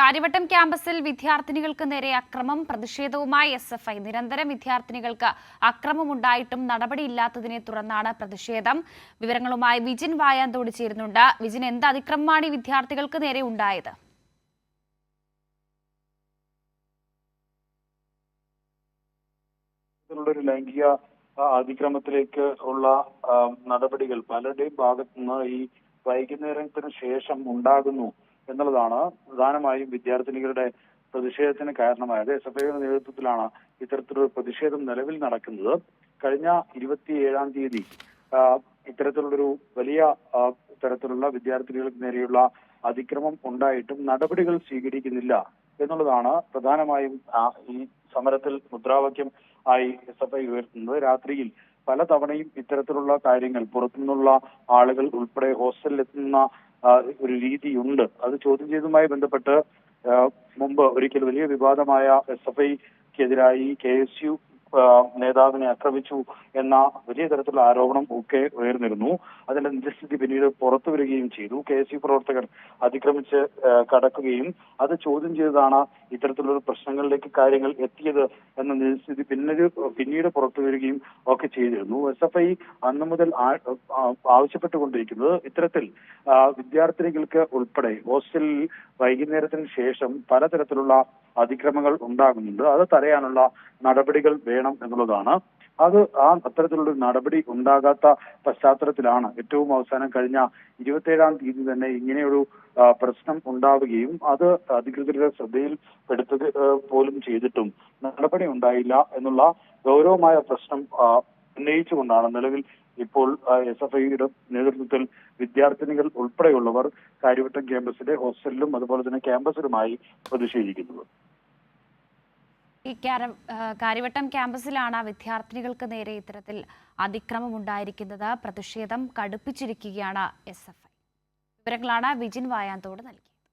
കാര്യവട്ടം ക്യാമ്പസിൽ വിദ്യാർത്ഥിനികൾക്ക് നേരെ അക്രമം പ്രതിഷേധവുമായി എസ്എഫ്ഐ. നിരന്തരം വിദ്യാർത്ഥിനികൾക്ക് അക്രമമുണ്ടായിട്ടും നടപടിയില്ലാത്തതിനെ തുടർന്നാണ് പ്രതിഷേധം. വിവരങ്ങളുമായി വിജിൻ വായാന്തോട് ചേരുന്നുണ്ട്. വിജിൻ, എന്ത് അതിക്രമമാണ് ഈ വിദ്യാർത്ഥികൾക്ക് നേരെ ഉണ്ടായത്? ലൈംഗിക അതിക്രമത്തിലേക്ക് ഉള്ള നടപടികൾ പലരുടെയും ഭാഗത്തുനിന്ന് ഈ വൈകുന്നേരത്തിന് ശേഷം ഉണ്ടാകുന്നു എന്നുള്ളതാണ് പ്രധാനമായും വിദ്യാർത്ഥിനികളുടെ പ്രതിഷേധത്തിന് കാരണമായത്. എസ്എഫ്ഐയുടെ നേതൃത്വത്തിലാണ് ഇത്തരത്തിലൊരു പ്രതിഷേധം നിലവിൽ നടക്കുന്നത്. കഴിഞ്ഞ 27-ാം തീയതി ഇത്തരത്തിലുള്ളൊരു വലിയ തരത്തിലുള്ള വിദ്യാർത്ഥിനികൾക്ക് നേരെയുള്ള അതിക്രമം ഉണ്ടായിട്ടും നടപടികൾ സ്വീകരിക്കുന്നില്ല എന്നുള്ളതാണ് പ്രധാനമായും ഈ സമരത്തിൽ മുദ്രാവാക്യം ആയി എസ്എഫ്ഐ ഉയർത്തുന്നത്. രാത്രിയിൽ പലതവണയും ഇത്തരത്തിലുള്ള കാര്യങ്ങൾ പുറത്തുനിന്നുള്ള ആളുകൾ ഉൾപ്പെടെ ഹോസ്റ്റലിലെത്തുന്ന ഒരു രീതിയുണ്ട്. അത് ചോദ്യം ചെയ്തതുമായി ബന്ധപ്പെട്ട് മുമ്പ് ഒരിക്കൽ വലിയ വിവാദമായ എസ്എഫ്ഐക്കെതിരായി KSU നേതാവിനെ ആക്രമിച്ചു എന്ന വലിയ തരത്തിലുള്ള ആരോപണം ഒക്കെ ഉയർന്നിരുന്നു. അതിന്റെ നിജസ്ഥിതി പിന്നീട് പുറത്തു വരികയും ചെയ്തു. KSU പ്രവർത്തകർ അതിക്രമിച്ച് കടക്കുകയും അത് ചോദ്യം ചെയ്തതാണ് ഇത്തരത്തിലുള്ള പ്രശ്നങ്ങളിലേക്ക് കാര്യങ്ങൾ എത്തിയത് എന്ന നിജസ്ഥിതി പിന്നീട് പുറത്തു വരികയും ഒക്കെ ചെയ്തിരുന്നു. എസ്എഫ്ഐ അന്നു മുതൽ ആവശ്യപ്പെട്ടുകൊണ്ടിരിക്കുന്നത് ഇത്തരത്തിൽ വിദ്യാർത്ഥിനികൾക്ക് ഉൾപ്പെടെ ഹോസ്റ്റലിൽ വൈകുന്നേരത്തിന് ശേഷം പലതരത്തിലുള്ള അതിക്രമങ്ങൾ ഉണ്ടാകുന്നുണ്ട്. അത് തടയാനുള്ള നടപടികൾ വേണം എന്നുള്ളതാണ്. അത്തരത്തിലുള്ള നടപടി ഉണ്ടാകാത്ത പശ്ചാത്തലത്തിലാണ് ഏറ്റവും അവസാനം കഴിഞ്ഞ 27-ാം തീയതി തന്നെ ഇങ്ങനെയൊരു പ്രശ്നം ഉണ്ടാവുകയും അത് അധികൃതരുടെ ശ്രദ്ധയിൽപ്പെടുത്തുക പോലും ചെയ്തിട്ടും നടപടി ഉണ്ടായില്ല എന്നുള്ള ഗൗരവമായ പ്രശ്നം ഉന്നയിച്ചുകൊണ്ടാണ് നിലവിൽ ഇപ്പോൾ എസ്എഫ്ഐയുടെ നേതൃത്വത്തിൽ വിദ്യാർത്ഥിനികൾ ഉൾപ്പെടെയുള്ളവർ കാര്യവട്ടം ക്യാമ്പസിലെ ഹോസ്റ്റലിലും അതുപോലെ തന്നെ ക്യാമ്പസിലുമായി പ്രതിഷേധിക്കുന്നത്. ഈ കാര്യവട്ടം ക്യാമ്പസിലാണ് വിദ്യാർത്ഥിനികൾക്ക് നേരെ ഇത്തരത്തിൽ അതിക്രമം ഉണ്ടായിരിക്കുന്നത്. പ്രതിഷേധം കടുപ്പിച്ചിരിക്കുകയാണ് എസ്എഫ്ഐ. വിവരങ്ങളാണ് വിജിൻ വായാന്തോട് നൽകി.